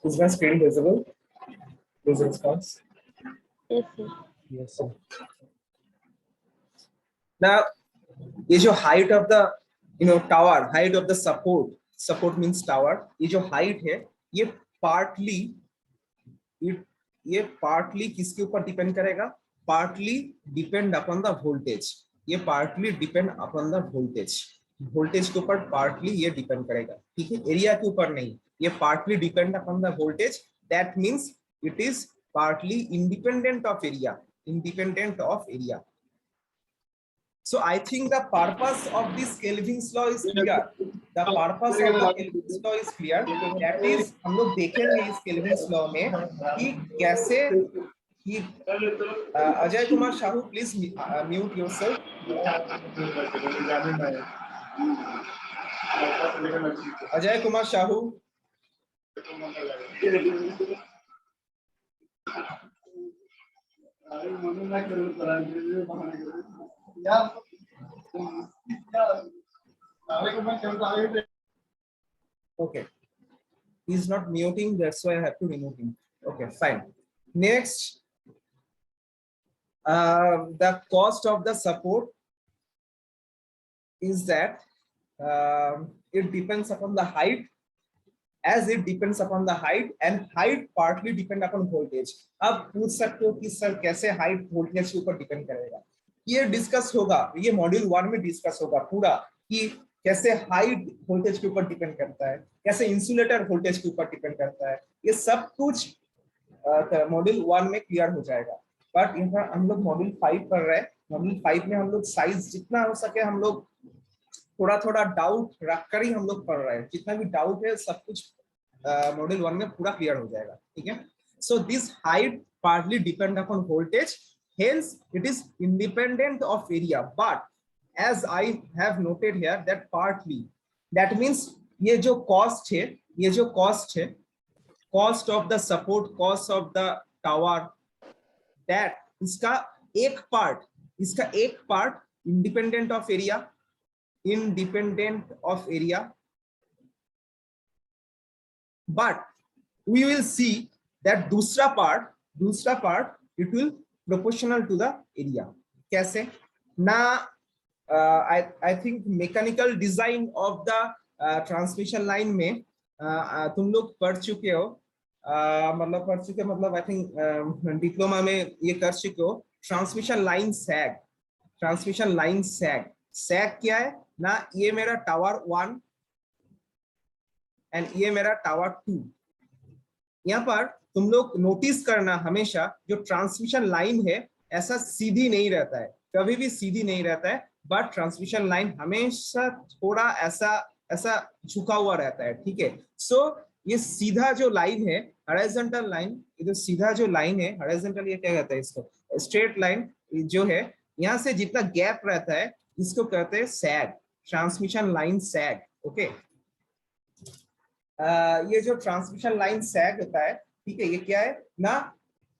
Is my screen visible? Please response. Yes, sir. Yes, sir. Now, ये जो height of the tower, height of the support means tower, ये जो height है ये partly किसके ऊपर डिपेंड करेगा? Partly depend upon the voltage. ये partly depend upon the voltage के ऊपर partly ये डिपेंड करेगा, ठीक है, एरिया के ऊपर नहीं. ये partly depend upon the voltage, that means it is partly independent of area. So I think the purpose of this Kelvin's law is clear. The purpose of the Kelvin's law is clear. That is, हम लोग देखेंगे इस Kelvin's law में कि कैसे कि Ajay Kumar Shahu, please mute yourself. Ajay Kumar Shahu. Okay, he's not muting, that's why I have to remove him. Okay, fine. Next, the cost of the support is that it depends upon the height. As it depends upon the height, and height partly depend upon voltage. अब पूछ सकते हो कि sir कैसे height voltage के ऊपर depend करेगा? ये डिस्कस होगा, ये मॉड्यूल 1 में डिस्कस होगा पूरा कि कैसे हाइट वोल्टेज के ऊपर डिपेंड करता है, कैसे इंसुलेटर वोल्टेज के ऊपर डिपेंड करता है. ये सब कुछ मॉड्यूल 1 में क्लियर हो जाएगा. बट यहाँ हम लोग मॉड्यूल 5 पढ़ रहे हैं. मॉड्यूल 5 में हम लोग साइज जितना हो सके हम लोग थोड़ा डाउट रखकर ही हम लोग पढ़ रहे हैं. जितना भी डाउट है सब कुछ मॉड्यूल 1 में पूरा क्लियर हो जाएगा, ठीक है. So this height partly depend upon voltage, hence it is independent of area. But as I have noted here that partly, that means ये जो cost है, cost of the support, cost of the tower, that इसका एक part independent of area, but we will see that दूसरा part it will proportional to the area. कैसे ना? I think mechanical design of the transmission line में तुम लोग पढ़ चुके हो, मतलब I think डिप्लोमा में ये कर चुके हो. ट्रांसमिशन लाइन सैग क्या है ना? ये मेरा टावर 1 एंड ये मेरा टावर 2. यहाँ पर तुम लोग नोटिस करना हमेशा जो ट्रांसमिशन लाइन है ऐसा सीधी नहीं रहता है, कभी भी सीधी नहीं रहता है. बट ट्रांसमिशन लाइन हमेशा थोड़ा ऐसा झुका हुआ रहता है, ठीक है. सो ये सीधा जो लाइन है हॉरिजॉन्टल लाइन, ये जो सीधा जो लाइन है हॉरिजॉन्टल, ये क्या कहते हैं इसको? स्ट्रेट लाइन जो है, यहाँ से जितना गैप रहता है इसको कहते हैं सैग, ट्रांसमिशन लाइन सैग. ओके, ये जो ट्रांसमिशन लाइन सैग होता है, ठीक है, ये क्या है ना?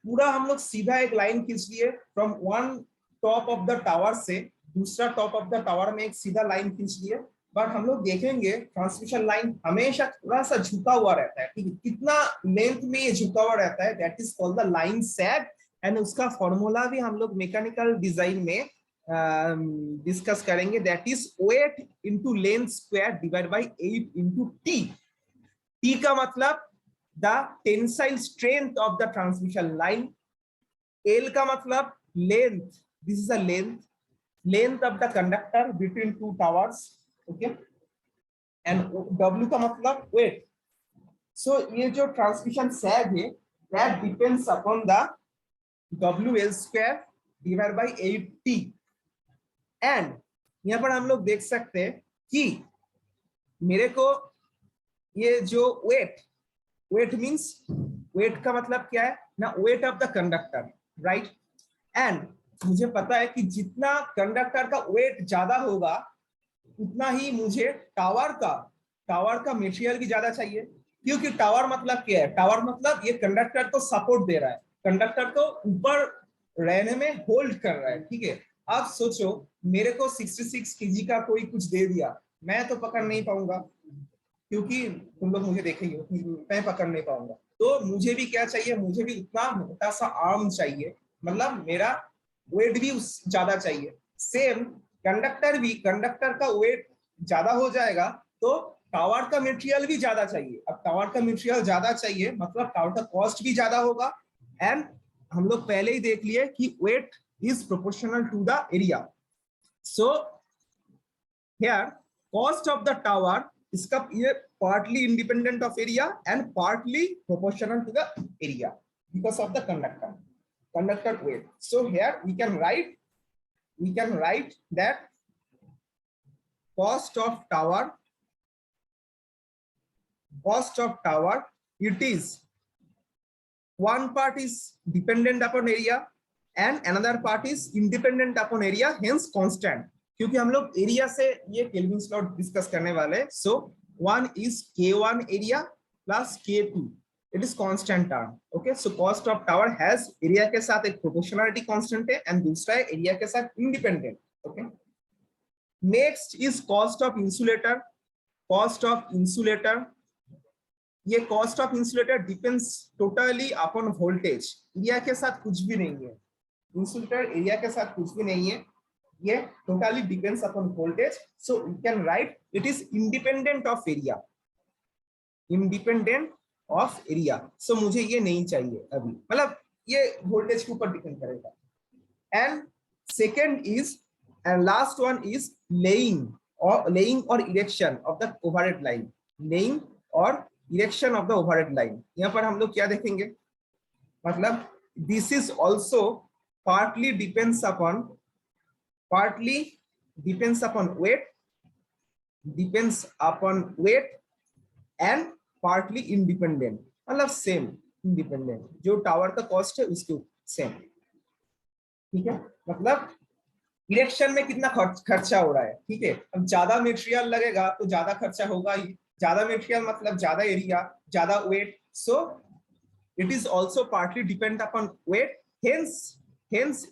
पूरा हम लोग सीधा एक लाइन खींच लिए from one top of the tower से दूसरा टॉप ऑफ द टावर में एक सीधा लाइन खींच लिए. बट हम लोग देखेंगे ट्रांसमिशन लाइन हमेशा थोड़ा सा झुका हुआ रहता है, ठीक है. कितना लेंथ में ये झुका हुआ रहता है, that is called the line sag. And उसका फॉर्मूला भी हम लोग मैकेनिकल डिजाइन में डिस्कस करेंगे, that is weight into length square divide by 8 into T. T का मतलब the tensile strength of the transmission line. L का मतलब length, this is the length of the conductor between two towers, okay. And W का मतलब weight. So ये जो transmission sag है that depends upon the WL square divided by 8T. And यहाँ पर हम लोग देख सकते हैं कि मेरे को ये जो weight means weight का मतलब क्या है ना? weight of the conductor, right? and मुझे पता है कि जितना कंडक्टर का weight ज्यादा होगा उतना ही मुझे टावर का मटेरियल भी ज्यादा चाहिए. क्योंकि टावर मतलब क्या है? टावर मतलब ये कंडक्टर को सपोर्ट दे रहा है, कंडक्टर को ऊपर रहने में होल्ड कर रहा है, ठीक है. आप सोचो मेरे को 66 kg का कोई कुछ दे दिया, मैं तो पकड़ नहीं पाऊंगा, क्योंकि तुम लोग मुझे देखेंगे मैं पकड़ नहीं पाऊंगा. तो मुझे भी क्या चाहिए, मुझे भी उतना मोटा सा आर्म चाहिए, मतलब मेरा वेट भी ज्यादा चाहिए। सेम कंडक्टर भी, कंडक्टर का वेट ज्यादा हो जाएगा तो टावर का मटेरियल भी ज्यादा चाहिए। अब टावर का मटेरियल ज्यादा चाहिए मतलब टावर का कॉस्ट भी ज्यादा होगा। एंड हम लोग पहले ही देख लिए कि weight is proportional to the area. So here cost of the tower, इसका ये partly independent of area and partly proportional to the area because of the conductor weight. So here we can write that cost of tower, it is one part is dependent upon area and another part is independent upon area, hence constant। क्योंकि हम लोग area से ये kelvin law discuss करने वाले। सो one is K1 area plus K2, it is constant term। okay, so cost of tower has area के साथ एक proportionality constant है and दूसरा है area के साथ independent। okay, next is cost of insulator। ये cost of insulator depends totally upon voltage। Area के साथ कुछ भी नहीं है, इंसुलेटर एरिया के साथ कुछ भी नहीं है, ये totally depends upon voltage। so we can write it is independent of area, so मुझे ये नहीं चाहिए अभी, मतलब ये वोल्टेज के ऊपर डिपेंड करेगा। And second is and last one is laying और erection of the overhead line. Laying और erection of the overhead line, यहाँ पर हम लोग क्या देखेंगे, मतलब this is also partly depends upon weight and partly independent, मतलब सेम इंडिपेंडेंट, जो टावर का कॉस्ट है उसके सेम। ठीक है, मतलब इरेक्शन में कितना खर्चा हो रहा है। ठीक है, अब ज्यादा मटेरियल लगेगा तो ज्यादा खर्चा होगा ही, ज्यादा मटेरियल मतलब ज्यादा एरिया, ज्यादा weight. So it is also partly depend upon weight, hence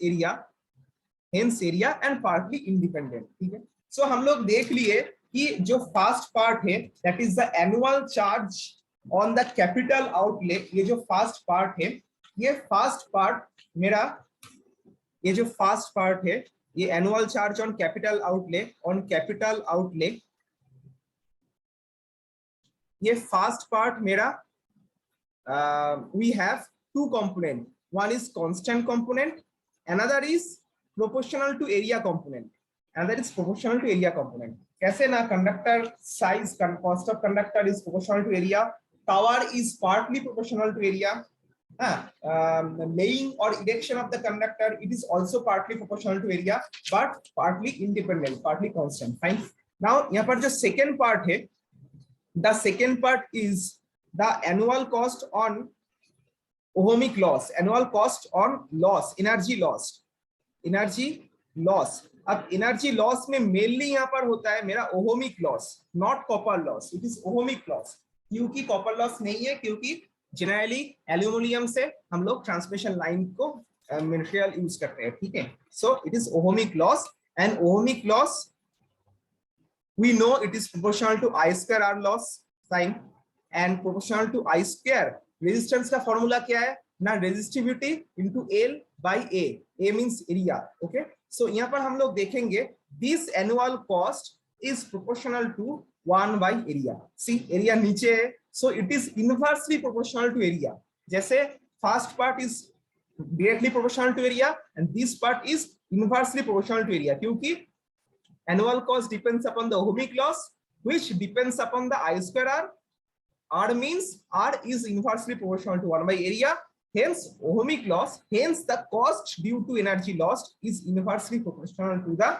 area and partly independent. ठीक है, सो हम लोग देख लिए कि जो फास्ट पार्ट है that is the annual charge on the capital outlay. ये जो फास्ट पार्ट है, ये फास्ट पार्ट मेरा, ये जो फास्ट पार्ट है ये annual charge on capital outlay, ये फास्ट पार्ट मेरा we have two component, one is constant component, another is proportional to area component, कैसे ना, conductor size, cost of conductor is proportional to area, tower is partly proportional to area, laying or erection of the conductor, it is also partly proportional to area but partly independent, partly constant। fine, now यहाँ पर जो second part है, the second part is the annual cost on ohmic loss, annual cost on loss, energy loss। अब energy loss में mainly यहाँ पर होता है मेरा ohmic loss, not copper loss, it is ohmic loss. क्योंकि कॉपर लॉस नहीं है, क्योंकि जनरली एल्यूमिनियम से हम लोग ट्रांसमिशन लाइन को मटेरियल यूज करते हैं। ठीक है, so it is ohmic loss and ohmic loss we know it is proportional to I square R loss sign and proportional to I square. Resistance का formula क्या है ना, resistivity into L by A means area. Okay, so यहाँ पर हम लोग देखेंगे this annual cost is proportional to 1 by area. See area नीचे है, so it is inversely proportional to area. जैसे first part is directly proportional to area and this part is inversely proportional to area, क्योंकि annual cost depends upon the ohmic loss which depends upon the I square R. R means R is inversely proportional to 1 by area, hence ohmic loss, hence the cost due to energy lost is inversely proportional to the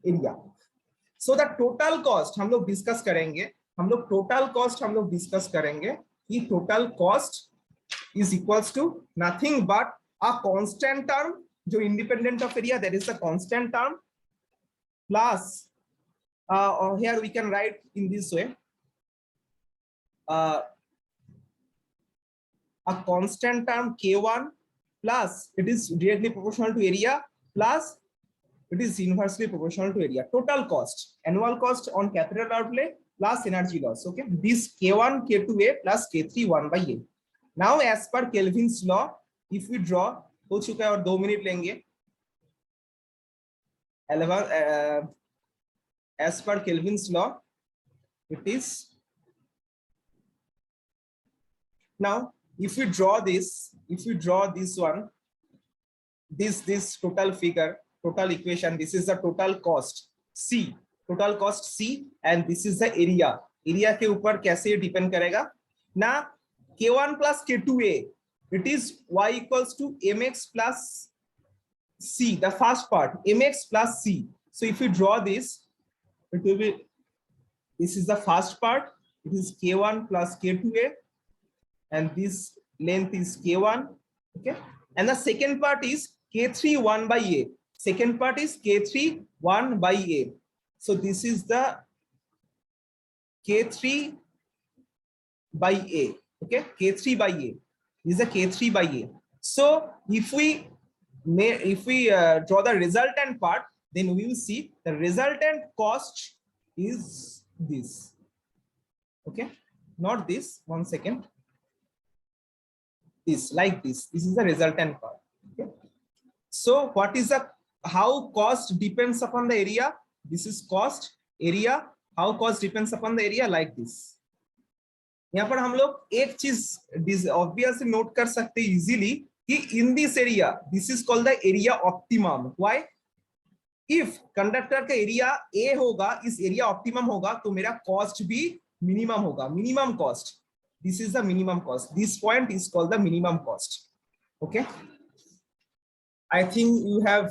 area। So the total cost हम लोग discuss करेंगे, total cost is equals to nothing but a constant term जो independent of area, that is the constant term, plus or here we can write in this way, a constant term K1 plus it is directly proportional to area plus it is inversely proportional to area। total cost, annual cost on capital outlay plus energy loss। okay, this K1 K2A plus K3 1 by A। Now as per Kelvin's law, if we draw, हो चुका है और 2 minute लेंगे. As per Kelvin's law, it is now if we draw this one, this total figure, total equation, this is the total cost C, and this is the area. Area के ऊपर कैसे depend करेगा ना, K1 plus K2A, it is y equals to mx plus C, the first part, mx plus C. So if you draw this, it will be, this is the first part, it is K1 plus K2A, and this length is K1, okay, and the second part is K3 1 by A. Second part is K3 1 by A. So this is the K3 by A, okay, K3 by A. This is a K3 by A. So if we draw the resultant part, then we will see the resultant cost is this, okay, not this, one second, this, like this is the resultant part, okay. So what is the, how cost depends upon the area, this is cost, area, how cost depends upon the area, like this. यहाँ पर हम लोग एक चीज obviously note कर सकते हैं easily कि in this area, this is called the area optimum. Why? If conductor का एरिया ए होगा, इस एरिया ऑप्टिमम होगा, तो मेरा कॉस्ट भी मिनिमम होगा, minimum cost. This is the minimum cost. This point is called the minimum cost. Okay. I think you have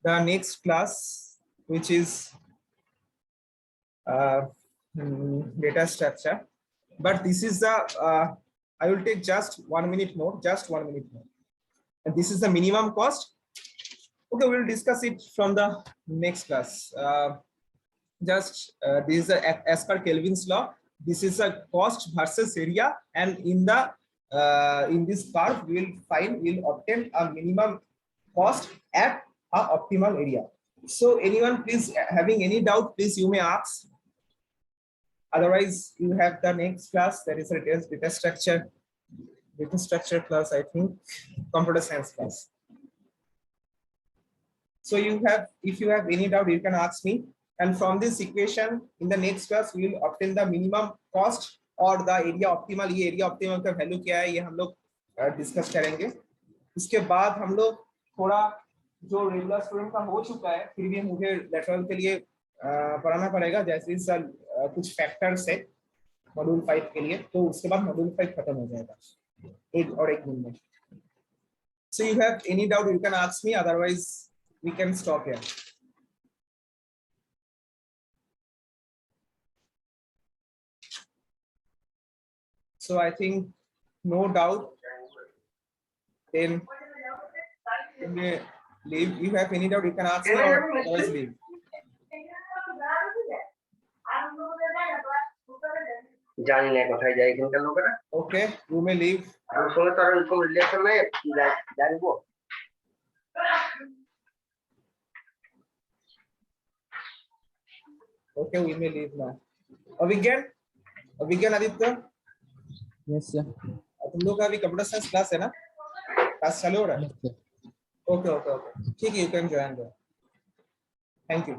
the next class, which is data structure. But this is the I will take just 1 minute more, And this is the minimum cost. Okay, we will discuss it from the next class. This is as per Kelvin's law, this is a cost versus area, and in this curve we'll obtain a minimum cost at a optimal area. So anyone please having any doubt, please you may ask. Otherwise you have the next class, that is a data structure class, I think, computer science class. So if you have any doubt, you can ask me. And from this equation, in the next class, we will obtain the minimum cost और the area optimal. ये area optimal का value क्या है, ये हम लोग discuss करेंगे. इसके बाद हम लोग थोड़ा जो रेगुलर स्टूडेंट का हो चुका है, फिर भी मुझे लेटरल के लिए पढ़ाना पड़ेगा, जैसे कुछ फैक्टर्स है मॉड्यूल 5 के लिए, तो उसके बाद मॉड्यूल 5 खत्म हो जाएगा एक दिन में. So you have any doubt, you can ask me. Otherwise, we can stop here. So I think no doubt. Then you may leave. If you have any doubt, you can ask me, or otherwise leave. জানি কোথায় যাই এখানকার লোকেরা. Okay, you may leave. আমার সঙ্গে তো আর কোনো relation নাই, জানবো. Okay, we may leave now. Avigyan Aditya. Yes sir. तुम लोग का अभी कंप्यूटर साइंस क्लास है ना, क्लास चालू हो रहा है? ओके ठीक है, you can join. Thank you.